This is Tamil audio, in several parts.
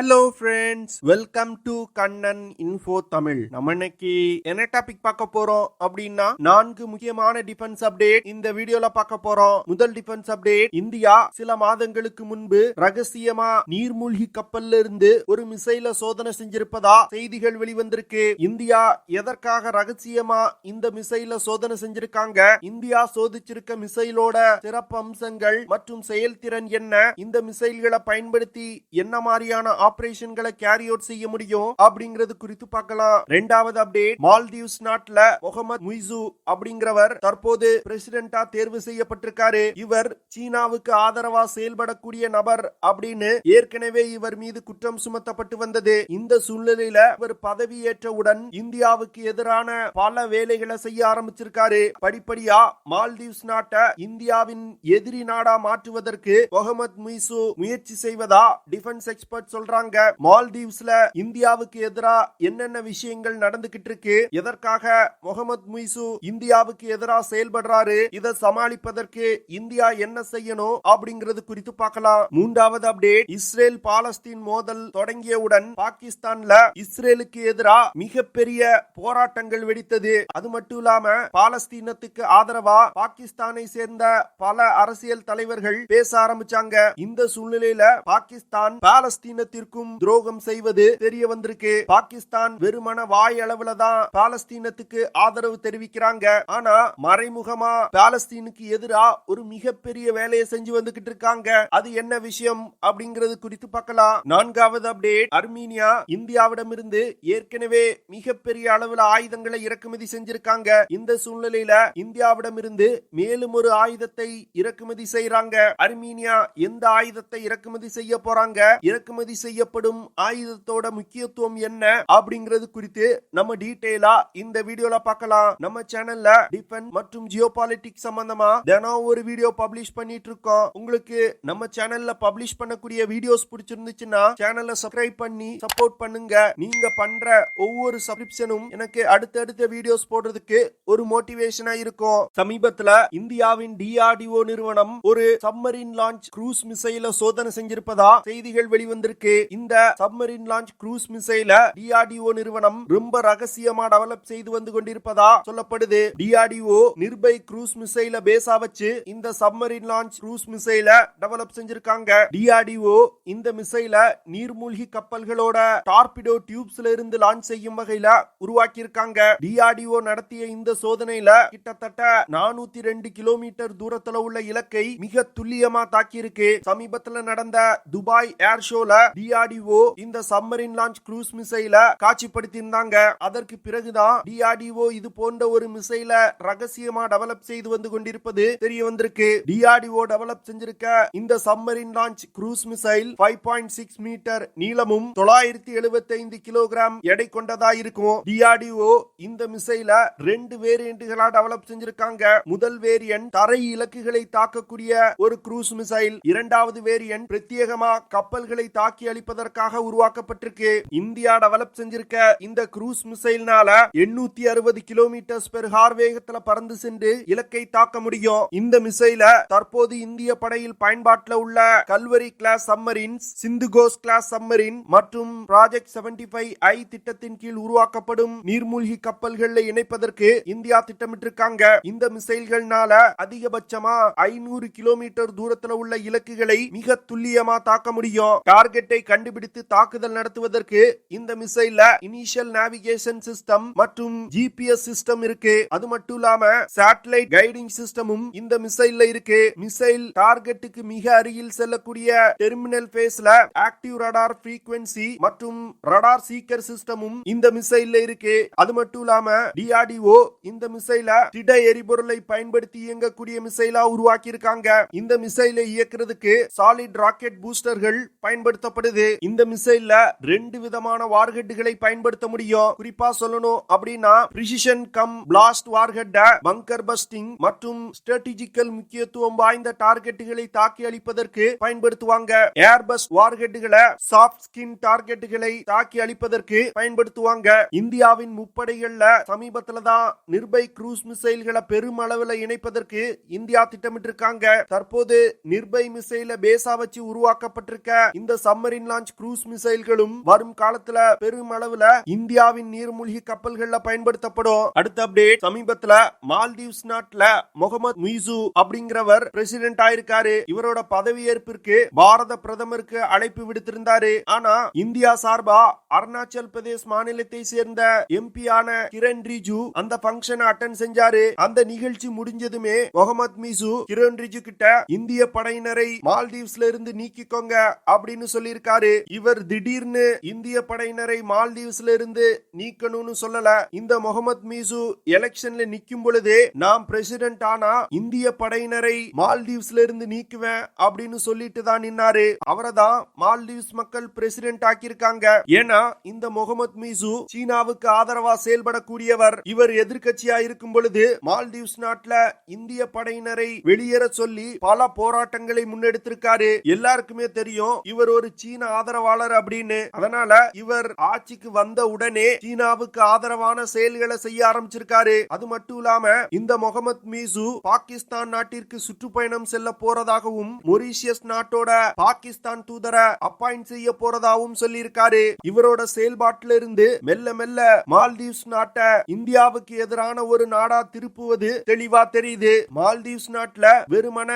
Hello friends, welcome to Kannan info Tamil. நம்ம இன்னைக்கு என்ன டாபிக் பார்க்க போறோம் அப்படின்னா 4 முக்கியமான டிஃபென்ஸ் அப்டேட் இந்த வீடியோல பார்க்க போறோம். முதல் டிஃபென்ஸ் அப்டேட், இந்தியா சில மாதங்களுக்கு முன்பு ரகசியமா நீர்மூழ்கி கப்பல்ல இருந்து ஒரு மிசைல சோதனை செஞ்சிருப்பதா செய்திகள் வெளிவந்திருக்கு. இந்தியா எதற்காக ரகசியமா இந்த மிசைல சோதனை செஞ்சிருக்காங்க, இந்தியா சோதிச்சிருக்க மிசைலோட சிறப்பு அம்சங்கள் மற்றும் செயல்திறன் என்ன, இந்த மிசைல்களை பயன்படுத்தி என்ன மாதிரியான ஆபரேஷன்களை கேரி அவுட் செய்ய முடியும் அப்படிங்கிறது குறித்து பார்க்கலாம். இரண்டாவது அப்டேட், மால்தீவ்ஸ் நாட்டுல முகமது முய்சு அப்படிங்கிறவர் தற்போது பிரசிடென்டா தேர்வு செய்யப்பட்டிருக்காரு. இவர் சீனாவுக்கு ஆதரவா செயல்படக்கூடிய நபர் அப்படின்னு ஏற்கனவே இவர் மீது குற்றம் சுமத்தப்பட்டு வந்தது. இந்த சூழ்நிலையில இவர் பதவியேற்றவுடன் இந்தியாவுக்கு எதிரான பல வேலைகளை செய்ய ஆரம்பிச்சிருக்காரு. படிப்படியா மால்தீவ்ஸ் நாட்டை இந்தியாவின் எதிரி நாடா மாற்றுவதற்கு முகமது முய்சு முயற்சி செய்வதா டிஃபென்ஸ் எக்ஸ்பர்ட் சொல்றாங்க. மால்தீவ்ஸ்ல இந்தியாவுக்கு எதிரா என்னென்ன விஷயங்கள் நடந்துகிட்டு இருக்கு, எதற்காக முகமது முய்சு இந்தியாவுக்கு எதிராக செயல்படுறாரு, இதை சமாளிப்பதற்கு இந்தியா என்ன செய்யணும் அப்படிங்கிறது குறித்து பார்க்கலாம். மூன்றாவது அப்டேட், இஸ்ரேல் பாலஸ்தீன் மோதல் தொடங்கியவுடன் பாகிஸ்தான்ல இஸ்ரேலுக்கு எதிராக மிகப்பெரிய போராட்டங்கள் வெடித்தது. அது மட்டும் இல்லாம பாலஸ்தீனத்துக்கு ஆதரவா பாகிஸ்தானை சேர்ந்த பல அரசியல் தலைவர்கள் பேச ஆரம்பிச்சாங்க. இந்த சூழ்நிலையில பாகிஸ்தான் பாலஸ்தீனத்திற்கும் துரோகம் செய்வது தெரிய வந்திருக்கு. பாகிஸ்தான் வெறுமன வாய் அளவுல தான் பாலஸ்தீனத்துக்கு ஆதரவு தெரிவிக்கிறாங்க. ஆனா மறைமுகமா பாலஸ்தீனுக்கு எதிரா ஒரு மிகப்பெரிய வேலையை செஞ்சு வந்துகிட்டு இருக்காங்க. அது என்ன விஷயம் அப்படிங்கிறது குறித்து பார்க்கலாம். நான்காவது அப்டேட், அர்மீனியா இந்தியாவிடமிருந்து ஏற்கனவே மிகப்பெரிய அளவுல ஆயுதங்களை இறக்குமதி செஞ்சிருக்காங்க. இந்த சூழ்நிலையில இந்தியாவிடமிருந்து மேலும் ஒரு ஆயுதத்தை இறக்குமதி செய்யறாங்க. அர்மீனியா எந்த ஆயுதத்தை இறக்குமதி செய்ய போறாங்க, இறக்குமதி செய்யப்படும் ஆயுதத்தோட முக்கியத்துவம் என்ன அப்படிங்கிறது குறித்து நம்ம டீடைலா இந்த வீடியோல பார்க்கலாம். நம்ம சேனல்ல டிஃபென்ஸ் மற்றும் ஜியோபாலிட்டிக்ஸ் சம்பந்தமா தினம் ஒரு வீடியோ பப்ளிஷ் பண்ணிட்டு இருக்கோம். உங்களுக்கு நம்ம சேனல்ல பப்ளிஷ் பண்ணக்கூடிய வீடியோஸ் பிடிச்சிருந்துச்சுன்னா சேனலை சப்ஸ்கிரைப் பண்ணி சப்போர்ட் பண்ணுங்க. நீங்க பண்ற ஒவ்வொரு சப்ஸ்கிரிப்ஷனும் எனக்கு அடுத்தடுத்த வீடியோஸ் போடுறதுக்கு ஒரு மோட்டிவேஷனா இருக்கும். சமீபத்துல இந்தியாவின் DRDO நிறுவனம் ஒரு சப்மரீன் லான்ச் க்ரூஸ் மிசைல சோதனை செஞ்சிருப்பதா செய்திகள் வெளிவந்திருக்கு. இந்த சப்மரீன் லான்ச் க்ரூஸ் மிசைல DRDO நிறுவனம் ரொம்ப ரகசியமா டெவலப் செய்து வந்து கொண்டிருப்பதா சொல்லப்படுது. DRDO நிர்பை க்ரூஸ் மிசைல பேஸா வச்சு இந்த சப்மரீன் லான்ச் க்ரூஸ் மிசைல டெவலப் செஞ்சிருக்காங்க. DRDO இந்த மிசைல நீர்மூழ்கி கப்பல்களோட டார்பிடோ டியூப்ஸ்ல இருந்து லான்ச் செய்யும் வகையில உருவாக்கி இருக்காங்க. DRDO நடத்திய இந்த சோதனையில கிட்டத்தட்ட 402 கிலோமீட்டர் தூரத்துல உள்ள இலக்கை மிக துல்லியமா தாக்கி இருக்கு. சமீபத்துல நடந்த துபாய் ஏர் ஷோல DRDO இந்த சப்மரீன் லான்ச் க்ரூஸ் மிசைல காட்சிப்படுத்தி இருந்தாங்க. அதற்கு பிறகுதான் DRDO இது போன்ற ஒரு மிசைல ரகசியமா டெவலப் செய்து வந்து கொண்டிருப்பது தெரிய வந்திருக்கு. DRDO டெவலப் செஞ்சிருக்க இந்த submarine launch cruise missile 5.6 metre நீளமும் 975 கிலோகிராம் எடை கொண்டதா இருக்கும். DRDO இந்த மிசைல 2 வேரியன்ட்களா டெவலப் செஞ்சிருக்காங்க. முதல் வேரியன்ட் தரை இலக்குகளை தாக்கக்கூடிய ஒரு க்ரூஸ் மிசைல். இரண்டாவது வேரியன்ட் பிரத்யேகமா கப்பல்களை தாக்கி அளிப்பதற்காக உருவாக்கப்பட்டிருக்கு. இந்தியா டெவலப் செஞ்சிருக்க இந்த க்ரூஸ் மிசைல்னால 860 கிலோமீட்டர் பெர் ஹார் வேகத்துல பறந்து சென்று இலக்கை தாக்க முடியும். இந்த மிசைல தற்போது இந்திய படையில் பயன்பாட்டில் உள்ள Kalvari class submarines, Sindhughosh class submarine மற்றும் ப்ராஜெக்ட் 75I திட்டத்தின் கீழ் உருவாக்கப்படும் நீர்மூழ்கி கப்பல்களை இணைப்பதற்கு இந்தியா திட்டமிட்டிருக்காங்க. இந்த மிசைல்கள்னால அதிகபட்சமா 500 கிலோமீட்டர் தூரத்துல உள்ள இலக்குகளை மிக துல்லியமா தாக்க முடியும். டார்கெட்டை கண்டுபிடித்து தாக்குதல் நடத்துவதற்கு இந்த மிசைல்ல இனிஷியல் நேவிகேஷன் சிஸ்டம் மற்றும் GPS சிஸ்டம் இருக்கு. அது மட்டும் இல்லாம சேட்டலைட் கைடிங் சிஸ்டமும் இந்த மிசைல்ல இருக்கு. மிசைல் டார்கெட்டுக்கு மிக அருகில் செல்லக்கூடிய டெர்மினல் பேஸ்ல ஆக்டிவ் ரடார் ஃப்ரீக்வென்சி மற்றும் ரடார் சீக்கர் சிஸ்டமும் இந்த மிசைல்ல இருக்கு. அது மட்டும் இல்லாம DRDO இந்த மிசைல திட எரிபொருளை பயன்படுத்தி இயங்கக்கூடிய மிசைலா உருவாக்கி இருக்காங்க. இந்த மிசைலை இயக்குறதுக்கு சாலிட் ராக்கெட் பூஸ்டர்கள் பயன்படுத்தப்படுது. இந்த மிசைல்ல 2 விதமான வார்ஹெட்களை பயன்படுத்த முடியும். குறிப்பா சொல்லணும் அப்படின்னா பிரிசிஷன் கம் பிளாஸ்ட் வார்ஹெட், பங்கர் பஸ்டிங் மற்றும் ஸ்ட்ராட்டஜிக்கல் முக்கியத்துவம் வாய்ந்த டார்கெட்டுகளை தாக்கி அளிப்பதற்கு பயன்படுத்துவாங்க. ஏர்பஸ் வார்ஹெட்களை சாஃப்ட் ஸ்கின் டார்கெட்டுகளை தாக்கி அளிப்பதற்கு பயன்படுத்துவாங்க. இந்தியாவின் முப்படைகள்ல சமீபத்துல தான் நிர்பை க்ரூஸ் மிசைல்களை பெருமளவுல இணைப்பதற்கு இந்தியா திட்டமிட்டிருக்காங்க. தற்போது நிர்பை மிசைல பேஸா வச்சு உருவாக்கப்பட்டிருக்க இந்த சப்மரீன் லான்ச் க்ரூஸ் மிசைல்களும் வரும் காலத்துல பெருமளவுல இந்தியாவின் நீர்மூழ்கி கப்பல்கள்ல பயன்படுத்தப்படும். அடுத்த அப்டேட், சமீபத்துல மால்தீவ்ஸ் நாட்டுல முகமது முய்சு அப்படிங்கிறவர் பிரசிடென்ட் ஆயிருக்காரு. இவரோட பதவியேற்பிற்கு பாரத பிரதமருக்கு அழைப்பு விடுத்திருந்தாரு. ஆனா இந்தியா சார்பா அருணாச்சல் பிரதேஷ் மாநிலத்தை சேர்ந்த எம்பியான கிரண் ரிஜிஜு அந்த பங்கனை அட்டெண்ட் செஞ்சாரு. அந்த நிகழ்ச்சி முடிஞ்சதுமே முகமது முய்சு கிரண் ரிஜிஜு கிட்ட இந்திய படையினரை மால்தீவ்ஸ்ல இருந்து நீக்கிக்கோங்க அப்படின்னு சொல்லியிருக்காரு. இவர் திடீர்னு இந்திய படையினரை மால்தீவ்ஸ்ல இருந்து நீக்கணும்னு சொல்லல. இந்த முகமது முய்சு எலெக்ஷன்ல நிக்கும் பொழுதே நாம் பிரசிடென்ட் ஆனா இந்திய படையினரை மால்தீவ்ஸ்ல இருந்து நீக்குவேன் அப்படின்னு சொல்லிட்டு தான் நின்னாரு. அவரை தான் மால்தீவ்ஸ் மக்கள் பிரசிடென்ட் ஆக்கியிருக்காங்க. ஏன்னா இந்த முகமது முய்சு சீனாவுக்கு ஆதரவா செயல்படக்கூடியவர். இவர் எதிர்க்கட்சியா இருக்கும் பொழுது மால்தீவ்ஸ் நாட்டுல இந்திய படையினரை வெளியேற சொல்லி பல போராட்டங்களை முன்னெடுத்திருக்காரு. எல்லாருக்குமே தெரியும் இவர் ஒரு சீன ஆதரவாளர் அப்படின்னு. அதனால இவர் ஆட்சிக்கு வந்த உடனே சீனாவுக்கு ஆதரவான செயல்களை செய்ய ஆரம்பிச்சிருக்காரு. அது மட்டும் இல்லாம இந்த முகமது முய்சு பாகிஸ்தான் நாட்டிற்கு சுற்றுப்பயணம் செல்ல போறதாகவும் மொரீஷியஸ் நாட்டோட பாகிஸ்தான் தூதரை அப்பாயிண்ட் செய்ய போறதாகவும் சொல்லியிருக்காரு. இவரோட செயல்பாட்டில இருந்து மெல்ல மெல்ல மால்தீவ்ஸ் நாட்டை இந்தியாவுக்கு எதிரான ஒரு நாடா திருப்புவது தெளிவா தெரியுது. மால்தீவ்ஸ் நாட்டுல வெறுமன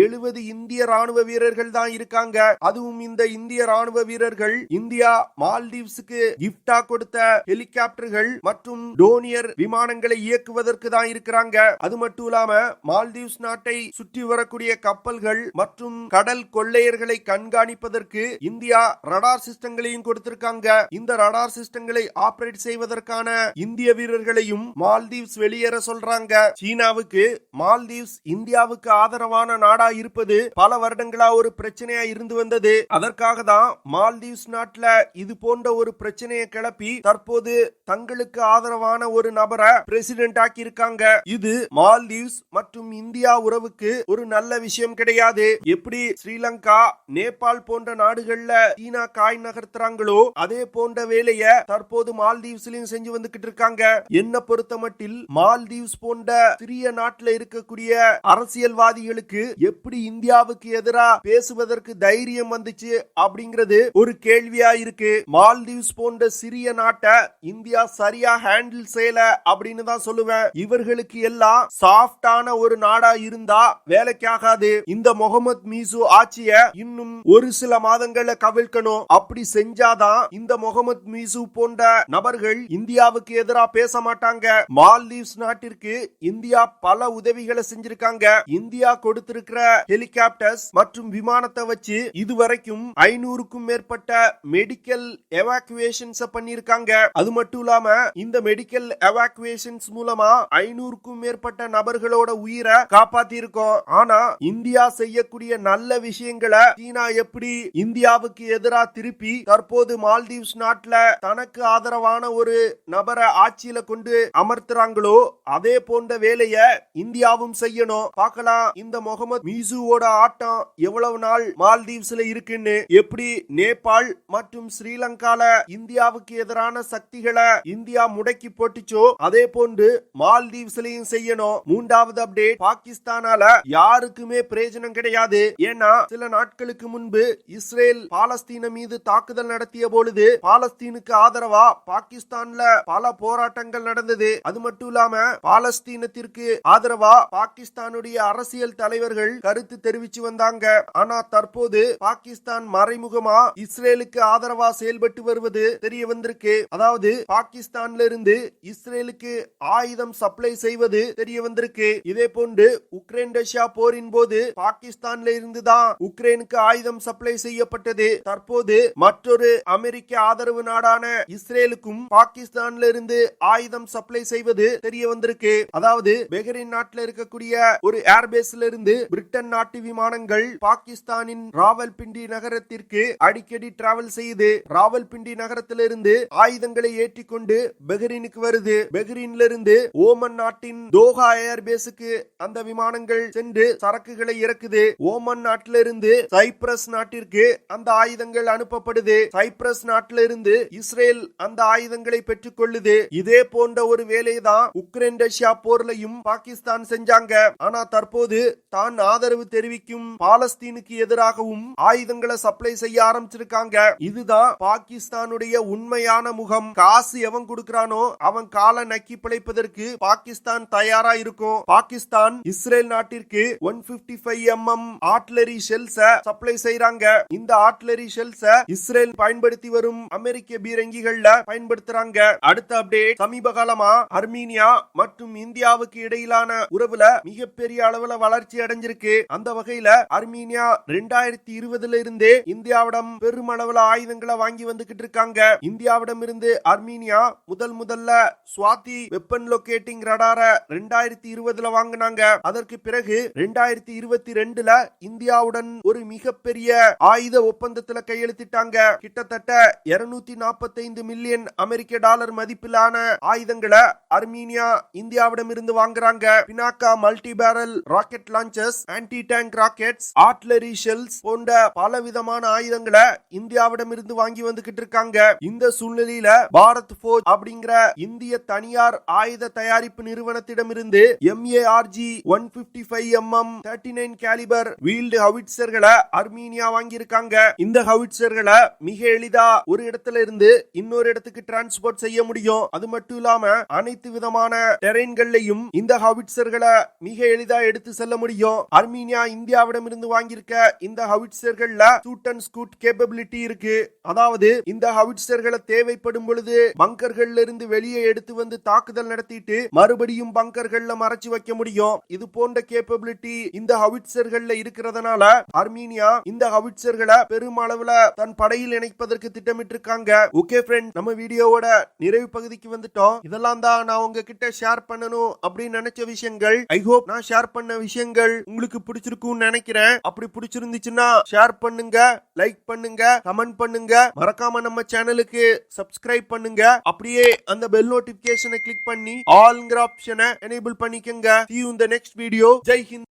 70 இந்திய ராணுவ வீரர்கள் தான் இருக்காங்க. அதுவும் இந்த இந்திய ராணுவ வீரர்கள் இந்தியா மால்தீவ்ஸுக்கு கிஃப்டா கொடுத்த ஹெலிகாப்டர்கள் மற்றும் டோனியர் விமானங்களை இயக்குவதற்கு தான் இருக்கிறாங்க. அது மட்டும் இல்லாம மால்தீவ்ஸ் நாட்டை சுற்றி வரக்கூடிய கப்பல்கள் மற்றும் கடல் கொள்ளையர்களை கண்காணிப்பதற்கு இந்தியா ரடார் சிஸ்டங்களையும் கொடுத்திருக்காங்க. இந்த ரடார் சிஸ்டங்களை ஆபரேட் செய்வதற்கான இந்திய வீரர்களையும் மால்தீவ்ஸ் வெளியேற சொல்றாங்க. சீனாவுக்கு மால்தீவ்ஸ் இந்தியாவுக்கு ஆதரவான நாடா இருப்பது பல வருடங்களா ஒரு பிரச்சனையா இருந்து வந்தது. அதற்காக தான் மால்தீவ்ஸ் நாட்டுல இது போன்ற ஒரு பிரச்சனையை கிளப்பி தற்போது தங்களுக்கு ஆதரவான ஒரு நபரை பிரசிடென்ட் ஆக்கி இருக்காங்க. இது மால்தீவ்ஸ் மற்றும் இந்தியா உறவுக்கு ஒரு நல்ல விஷயம் கிடையாது. எப்படி ஸ்ரீலங்கா, நேபாள் போன்ற நாடுகள்ல சீனா காய் நகர்த்துறாங்களோ அதே போன்ற வேலைய தற்போது மால்தீவ்ஸ்லயும் செஞ்சு வந்துகிட்டு இருக்காங்க. என்ன பொறுத்த மட்டில் மால்தீவ்ஸ் போன்ற சிறிய நாட்டுல இருக்கக்கூடிய அரசியல்வாதிகளுக்கு எப்படி இந்தியாவுக்கு எதிராக பேசுவதற்கு தைரியம் வந்துச்சு அப்படிங்கிறது ஒரு கேள்வியா இருக்கு. மால்தீவ்ஸ் போன்ற சிறிய நாட்டை இந்தியா சரியா ஹேண்டில் செய்யல அப்படின்னு தான் சொல்லுவேன். இவர்களுக்கு எல்லாம் சாஃப்டான ஒரு நாடா இருந்தா வேலைக்காகாது. இந்த முகமது முய்சு ஆட்சிய இன்னும் ஒரு சில மாதங்கள்ல கவிழ்க்கணும். அப்படி செஞ்சாதான் இந்த முகமது முய்சு போன்ற நபர்கள் இந்தியாவுக்கு எதிராக பேச மாட்டாங்க. மால்தீவ்ஸ் நாட்டிற்கு இந்தியா பல உதவிகளை செஞ்சிருக்காங்க. இந்தியா கொடுத்திருக்கிற ஹெலிகாப்டர்ஸ் மற்றும் விமானத்தை வச்சு இதுவரைக்கும் 500க்கும் மேற்பட்ட மெடிக்கல் எவாக்குவேஷன்ஸ் பண்ணிருக்காங்க. அது மட்டும் இல்லாம இந்த மெடிக்கல் எவாக்குவேஷன்ஸ் மூலமா 500க்கும் மேற்பட்ட நபர்களோட உயிரை காப்பாத்தி இருக்கோம். ஆனா இந்தியா செய்யக்கூடிய நல்ல விஷயங்களை சீனா எப்படி இந்தியாவுக்கு எதிராக திருப்பி தற்போது மால்தீவ்ஸ் நாட்டுல தனக்கு ஆதரவான ஒரு நபரை ஆட்சியில கொண்டு அமர்த்துறாங்களோ அதே போன்ற வேலைய இந்தியாவும் செய்யணும். பார்க்கலாம் இந்த முகமது முய்சுவோட ஆட்டம் எவ்வளவு நாள் மால்தீவ்ஸ்ல இருக்குன்னு. எப்படி நேபாள் மற்றும் ஸ்ரீலங்கால இந்தியாவுக்கு எதிரான சக்திகளை இந்தியா முடக்கி போட்டுச்சோ அதே போன்று மால்தீவ்ஸ்லயும் செய்யணும். மூன்றாவது அப்டேட், பாகிஸ்தானால யாருக்குமே பிரயோஜனம் கிடையாது. ஏன்னா சில நாட்களுக்கு முன்பு இஸ்ரேல் பாலஸ்தீன மீது தாக்குதல் நடத்திய பொழுது பாலஸ்தீனுக்கு ஆதரவா பாகிஸ்தான்ல பல போராட்டங்கள் நடந்தது. அது மட்டும் இல்லாம பாலஸ்தீனத்திற்கு ஆதரவா பாகிஸ்தானுடைய அரசியல் தலைவர்கள் கருத்து தெரிவிச்சு வந்தாங்க. ஆனா தற்போது பாகிஸ்தான் மறைமுகமா இஸ்ரேலுக்கு ஆதரவா செயல்பட்டு வருவது தெரிய வந்திருக்கு. அதாவது பாகிஸ்தான்ல இருந்து இஸ்ரேலுக்கு ஆயுதம் சப்ளை செய்வது தெரிய வந்திருக்கு. இதே போன்று உக்ரைன் ரஷ்யா போரின் போது பாகிஸ்தான்ல இருந்துதான் உக்ரைனுக்கு ஆயுதம் சப்ளை செய்யப்பட்டது. தற்போது மற்றொரு அமெரிக்க ஆதரவு நாடான இஸ்ரேலுக்கும் பாகிஸ்தான்ல இருந்து ஆயுதம் சப்ளை செய்வது தெரிய வந்திருக்கு. அதாவது பெஹ்ரைன் நாட்டில் இருக்கக்கூடிய ஒரு ஏர்பேஸ்ல இருந்து பிரிட்டன் நாட்டு விமானங்கள் பாகிஸ்தானின் ராவல்பிண்டி நகரத்திற்கு அடிக்கடி டிராவல் செய்யுது. ராவல்பிண்டி நகரத்திலிருந்து ஆயுதங்களை ஏற்றிக்கொண்டு பெஹ்ரைனுக்கு வருது. பெஹ்ரைன்ல இருந்து ஓமன் நாட்டின் தோஹா ஏர்பேஸுக்கு அந்த விமானங்கள் சென்று சரக்குகளை இறக்குது. ஓமன் நாட்டிலிருந்து சைப்ரஸ் நாட்டிற்கு அந்த ஆயுதங்கள் அனுப்பப்படுது. சைப்ரஸ் நாட்டிலிருந்து இஸ்ரேல் அந்த ஆயுதங்களை பெற்றுக் கொள்ளுது. இதே போன்ற ஒரு வேலைதான் உக்ரைன் ரஷ்யா போர்லையும் பாகிஸ்தான் செஞ்சாங்க. ஆனா தற்போது தான் ஆதரவு தெரிவிக்கும் பாலஸ்தீனுக்கு எதிராகவும் ஆயுதங்களை சப்ளை செய்ய ஆரம்பிச்சிருக்காங்க. இதுதான் பாகிஸ்தானுடைய உண்மையான முகம். காசு எவன் கொடுக்கறானோ அவன் காலை நக்கி பிழைப்பதற்கு பாகிஸ்தான் தயாரா இருக்கும். பாகிஸ்தான் இஸ்ரேல் நாட்டிற்கு 155 mm ஆர்ட்டிலரி ஷெல்ஸ் சப்ளை செய்றாங்க. இந்த ஆர்ட்டிலரி ஷெல்ஸ் இஸ்ரேல் பயன்படுத்தி வரும் அமெரிக்க பீரங்கிகள்ல பயன்படுத்துறாங்க. அடுத்த அப்டேட், சமீப காலமா அர்மீனியா மற்றும் இந்தியாவுக்கு இடையிலான உறவுல மிகப்பெரிய அளவுல வளர்ச்சி அடைஞ்சிருக்கு. அந்த வகையில அர்மீனியா 2020 இருந்தே இந்தியாவிடம் பெருமளவுல ஆயுதங்களை வாங்கி வந்துகிட்டு இருக்காங்க. இந்தியாவிடம் இருந்து அர்மீனியா முதல்ல ஸ்வாதி வெப்பன் லொகேட்டிங் ரடார 2020 வாங்கினாங்க. அதற்கு பிறகு 2022 இந்தியாவுடன் ஒரு மிகப்பெரிய ஆயுத ஒப்பந்தத்துல கையெழுத்திட்டாங்க. கிட்டத்தட்ட 245 மில்லியன் அமெரிக்க டாலர் மதிப்பிலான ஆயுதங்களை அர்மீனியா இந்தியாவிடம் இருந்து வாங்குறாங்க. Pinaka multi barrel rocket launchers, anti tank rockets, artillery shells போன்ற பலவிதமான ஆயுதங்களை இந்தியாவிடம் இருந்து வாங்கி வந்துகிட்டு இருக்காங்க. இந்த சூழ்நிலையில பாரத் போர்ஜ் அப்படிங்கிற இந்திய தனியார் ஆயுத தயாரிப்பு நிறுவனத்திடம் இருந்து MARG 155 mm 39 கேலிபர் வீல்டு ஹவிட்சர்களை அர்மீனியா வாங்கி இருக்காங்க. இந்த ஹவிட்சர்களை மிக எளிதா ஒரு இடத்துல இருந்து இன்னொரு இடத்துக்கு டிரான்ஸ்போர்ட் செய்ய முடியும். அது மட்டும் இல்லாம அனைத்து விதமான டெரெயின்கள்லயும் இந்த ஹவிட்சர்களை மிக எளிதா எடுத்து செல்ல முடியும். அர்மீனியா இந்தியாவிடம் இருந்து வாங்கியிருக்க இந்த ஹவிட்சர்கள்ல ஷூட் அண்ட் ஸ்கூட் கேப்பபிலிட்டி இருக்கு. அதாவது இந்த ஹவிட்சர்களை தேவைப்படும் பொழுது பங்கர்கள்ல இருந்து வெளியே எடுத்து வந்து தாக்குதல் நடத்திட்டு மறுபடியும் பங்கர்கள்ல மறைச்சு வைக்க முடியும். இது போன்ற கேப்பபிலிட்டி இந்த ஹவிட்சர்கள்ல இருக்கிறதுனால அர்மீனியா இந்த ஹவிட்சர்களை பெருமளவுல தன் படையில் இணைப்பதற்கு திட்டமிட்டு இருக்காங்க. ஓகே ஃப்ரெண்ட்ஸ், நம்ம வீடியோவோட நிறைவு பகுதிக்கு வந்துட்டோம். இதெல்லாம் தான் நான் உங்ககிட்ட ஷேர் பண்ணணும் அப்படின்னு நினைச்ச விஷயங்கள். ஐ ஹோப் நான் ஷேர் பண்ண விஷயங்கள் உங்களுக்கு பிடிச்சிருக்கும்னு நினைக்கிறேன். அப்படி பிடிச்சிருந்துச்சுன்னா ஷேர் பண்ணுங்க, லைக் பண்ணுங்க, கமெண்ட் பண்ணுங்க. மறக்காம நம்ம சேனலுக்கு சப்ஸ்கிரைப் பண்ணுங்க. அப்படியே அந்த பெல் நோட்டிபிகேஷனை கிளிக் பண்ணி ஆல்ங்கிற ஆப்ஷனை எனேபிள் பண்ணிக்கங்க. See you in the next video. Jai Hind.